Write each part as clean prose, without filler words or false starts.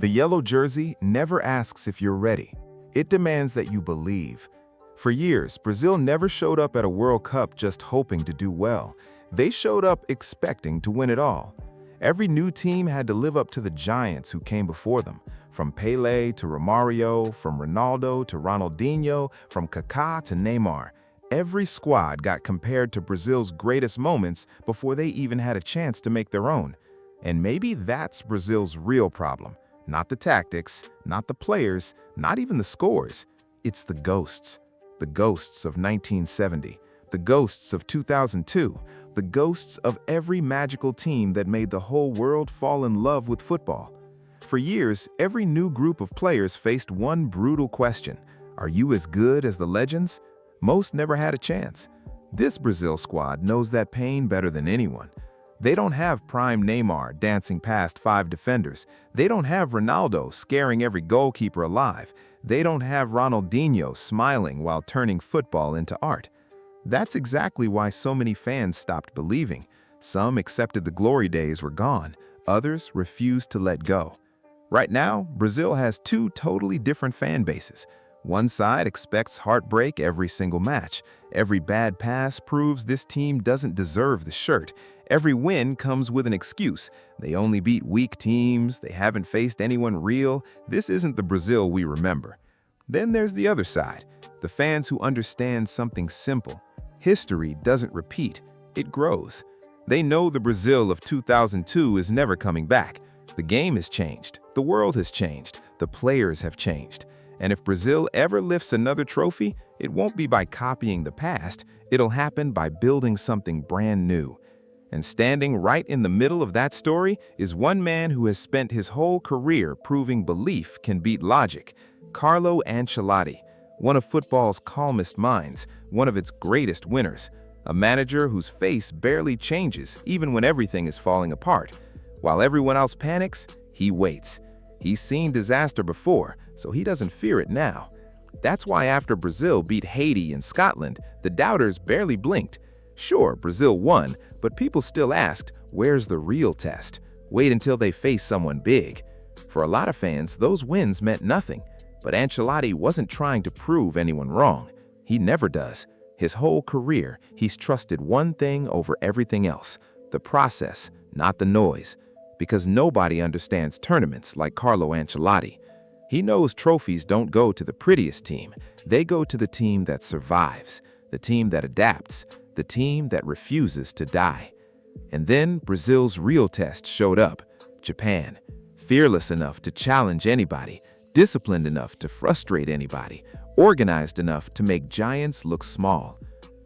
The yellow jersey never asks if you're ready. It demands that you believe. For years, Brazil never showed up at a World Cup just hoping to do well. They showed up expecting to win it all. Every new team had to live up to the giants who came before them. From Pelé to Romario, from Ronaldo to Ronaldinho, from Kaká to Neymar. Every squad got compared to Brazil's greatest moments before they even had a chance to make their own. And maybe that's Brazil's real problem. Not the tactics, not the players, not even the scores. It's the ghosts. The ghosts of 1970, the ghosts of 2002, the ghosts of every magical team that made the whole world fall in love with football. For years, every new group of players faced one brutal question. Are you as good as the legends? Most never had a chance. This Brazil squad knows that pain better than anyone. They don't have prime Neymar dancing past 5 defenders. They don't have Ronaldo scaring every goalkeeper alive. They don't have Ronaldinho smiling while turning football into art. That's exactly why so many fans stopped believing. Some accepted the glory days were gone. Others refused to let go. Right now, Brazil has 2 totally different fan bases. One side expects heartbreak every single match. Every bad pass proves this team doesn't deserve the shirt. Every win comes with an excuse. They only beat weak teams. They haven't faced anyone real. This isn't the Brazil we remember. Then there's the other side, the fans who understand something simple. History doesn't repeat, it grows. They know the Brazil of 2002 is never coming back. The game has changed, the world has changed, the players have changed. And if Brazil ever lifts another trophy, it won't be by copying the past, it'll happen by building something brand new. And standing right in the middle of that story is one man who has spent his whole career proving belief can beat logic, Carlo Ancelotti, one of football's calmest minds, one of its greatest winners, a manager whose face barely changes even when everything is falling apart. While everyone else panics, he waits. He's seen disaster before, so he doesn't fear it now. That's why after Brazil beat Haiti and Scotland, the doubters barely blinked. Sure, Brazil won, but people still asked, where's the real test? Wait until they face someone big. For a lot of fans, those wins meant nothing. But Ancelotti wasn't trying to prove anyone wrong. He never does. His whole career, he's trusted one thing over everything else, the process, not the noise. Because nobody understands tournaments like Carlo Ancelotti. He knows trophies don't go to the prettiest team. They go to the team that survives, the team that adapts, the team that refuses to die. And then Brazil's real test showed up. Japan, fearless enough to challenge anybody, disciplined enough to frustrate anybody, organized enough to make giants look small.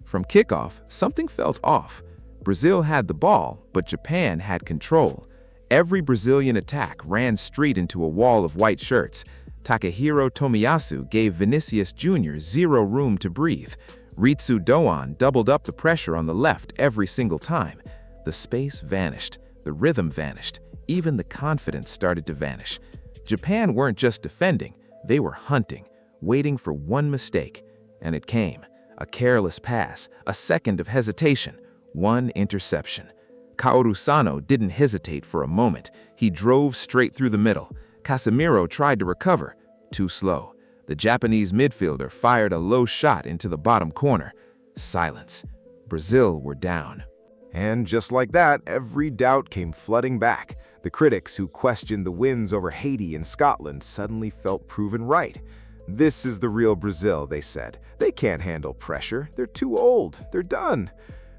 From kickoff, something felt off. Brazil had the ball, but Japan had control. Every Brazilian attack ran straight into a wall of white shirts. Takehiro Tomiyasu gave Vinicius Jr. zero room to breathe. Ritsu Doan doubled up the pressure on the left every single time. The space vanished, the rhythm vanished, even the confidence started to vanish. Japan weren't just defending, they were hunting, waiting for one mistake. And it came. A careless pass, a second of hesitation, one interception. Kaoru Sano didn't hesitate for a moment. He drove straight through the middle. Casemiro tried to recover. Too slow. The Japanese midfielder fired a low shot into the bottom corner. Silence. Brazil were down. And just like that, every doubt came flooding back. The critics who questioned the wins over Haiti and Scotland suddenly felt proven right. This is the real Brazil, they said. They can't handle pressure. They're too old. They're done.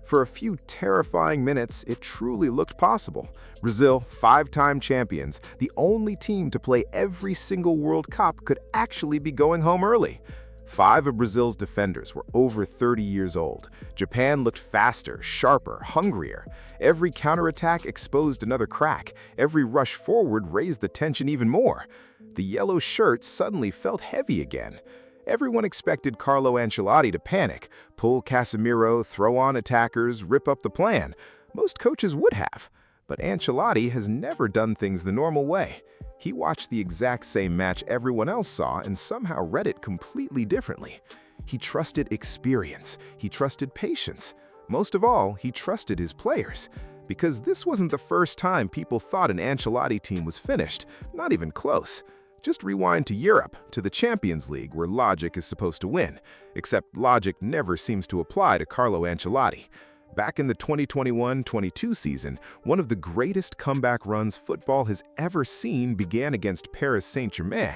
For a few terrifying minutes, it truly looked possible. Brazil, 5-time champions, the only team to play every single World Cup, could actually be going home early. 5 of Brazil's defenders were over 30 years old. Japan looked faster, sharper, hungrier. Every counterattack exposed another crack. Every rush forward raised the tension even more. The yellow shirts suddenly felt heavy again. Everyone expected Carlo Ancelotti to panic, pull Casemiro, throw on attackers, rip up the plan. Most coaches would have. But Ancelotti has never done things the normal way. He watched the exact same match everyone else saw and somehow read it completely differently. He trusted experience. He trusted patience. Most of all, he trusted his players, because this wasn't the first time people thought an Ancelotti team was finished, not even close. Just rewind to Europe, to the Champions League, where logic is supposed to win, except logic never seems to apply to Carlo Ancelotti. Back in the 2021-22 season, one of the greatest comeback runs football has ever seen began against Paris Saint-Germain.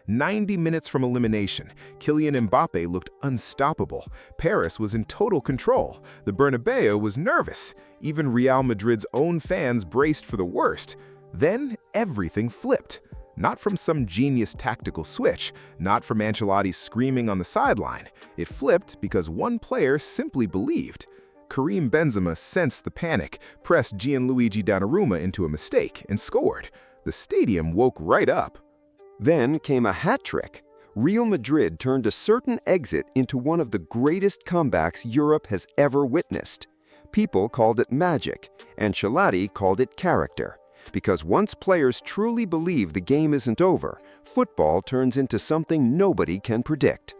90 minutes from elimination, Kylian Mbappe looked unstoppable. Paris was in total control. The Bernabeu was nervous. Even Real Madrid's own fans braced for the worst. Then everything flipped. Not from some genius tactical switch, not from Ancelotti screaming on the sideline. It flipped because one player simply believed. Karim Benzema sensed the panic, pressed Gianluigi Donnarumma into a mistake, and scored. The stadium woke right up. Then came a hat trick. Real Madrid turned a certain exit into one of the greatest comebacks Europe has ever witnessed. People called it magic. Ancelotti called it character. Because once players truly believe the game isn't over, football turns into something nobody can predict.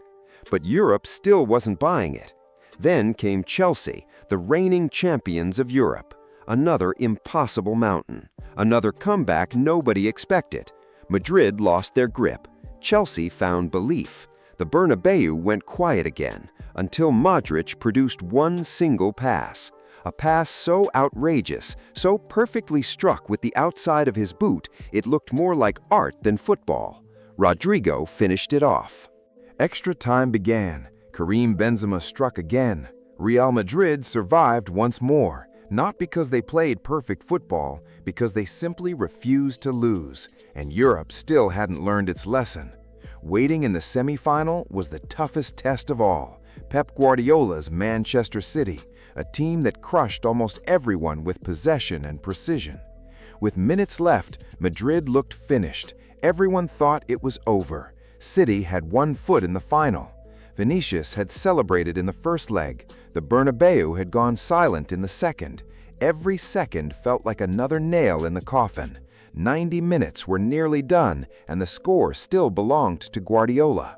But Europe still wasn't buying it. Then came Chelsea, the reigning champions of Europe. Another impossible mountain. Another comeback nobody expected. Madrid lost their grip. Chelsea found belief. The Bernabeu went quiet again, until Modric produced one single pass. A pass so outrageous, so perfectly struck with the outside of his boot, it looked more like art than football. Rodrigo finished it off. Extra time began. Karim Benzema struck again. Real Madrid survived once more, not because they played perfect football, because they simply refused to lose, and Europe still hadn't learned its lesson. Waiting in the semi-final was the toughest test of all. Pep Guardiola's Manchester City, a team that crushed almost everyone with possession and precision. With minutes left, Madrid looked finished. Everyone thought it was over. City had one foot in the final. Vinicius had celebrated in the first leg. The Bernabeu had gone silent in the second. Every second felt like another nail in the coffin. 90 minutes were nearly done, and the score still belonged to Guardiola.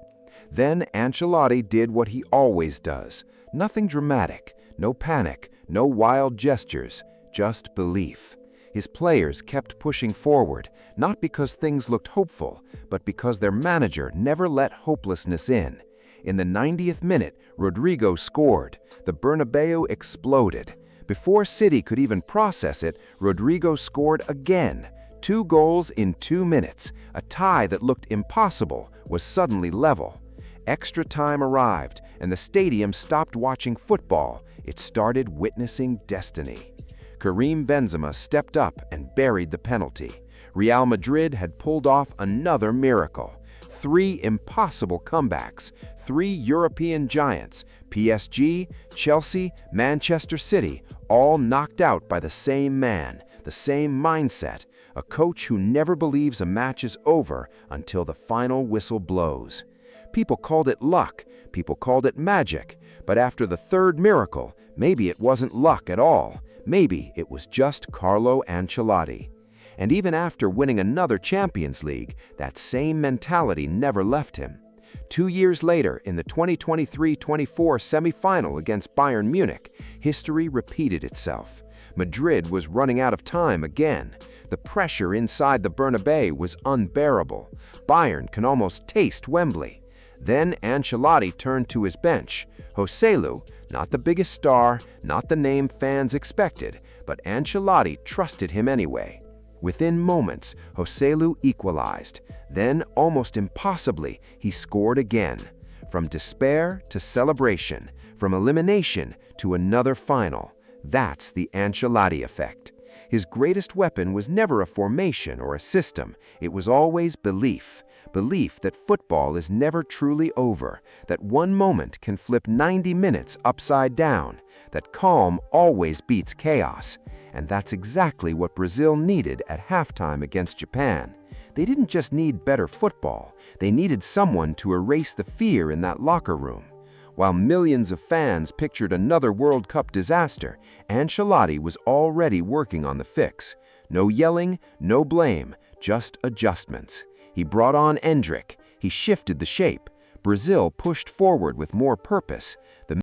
Then Ancelotti did what he always does. Nothing dramatic, no panic, no wild gestures, just belief. His players kept pushing forward, not because things looked hopeful, but because their manager never let hopelessness in. In the 90th minute, Rodrigo scored. The Bernabeu exploded. Before City could even process it, Rodrigo scored again. 2 goals in 2 minutes. A tie that looked impossible was suddenly level. Extra time arrived, and the stadium stopped watching football. It started witnessing destiny. Karim Benzema stepped up and buried the penalty. Real Madrid had pulled off another miracle. 3 impossible comebacks, 3 European giants, PSG, Chelsea, Manchester City, all knocked out by the same man, the same mindset, a coach who never believes a match is over until the final whistle blows. People called it luck, people called it magic, but after the third miracle, maybe it wasn't luck at all. Maybe it was just Carlo Ancelotti. And even after winning another Champions League, that same mentality never left him. 2 years later, in the 2023-24 semi-final against Bayern Munich, history repeated itself. Madrid was running out of time again. The pressure inside the Bernabeu was unbearable. Bayern can almost taste Wembley. Then Ancelotti turned to his bench. Joselu, not the biggest star, not the name fans expected, but Ancelotti trusted him anyway. Within moments, Joselu equalized. Then, almost impossibly, he scored again. From despair to celebration, from elimination to another final. That's the Ancelotti effect. His greatest weapon was never a formation or a system. It was always belief. Belief that football is never truly over, that one moment can flip 90 minutes upside down, that calm always beats chaos. And that's exactly what Brazil needed at halftime against Japan. They didn't just need better football, they needed someone to erase the fear in that locker room. While millions of fans pictured another World Cup disaster, Ancelotti was already working on the fix. No yelling, no blame, just adjustments. He brought on Endrick. He shifted the shape. Brazil pushed forward with more purpose. The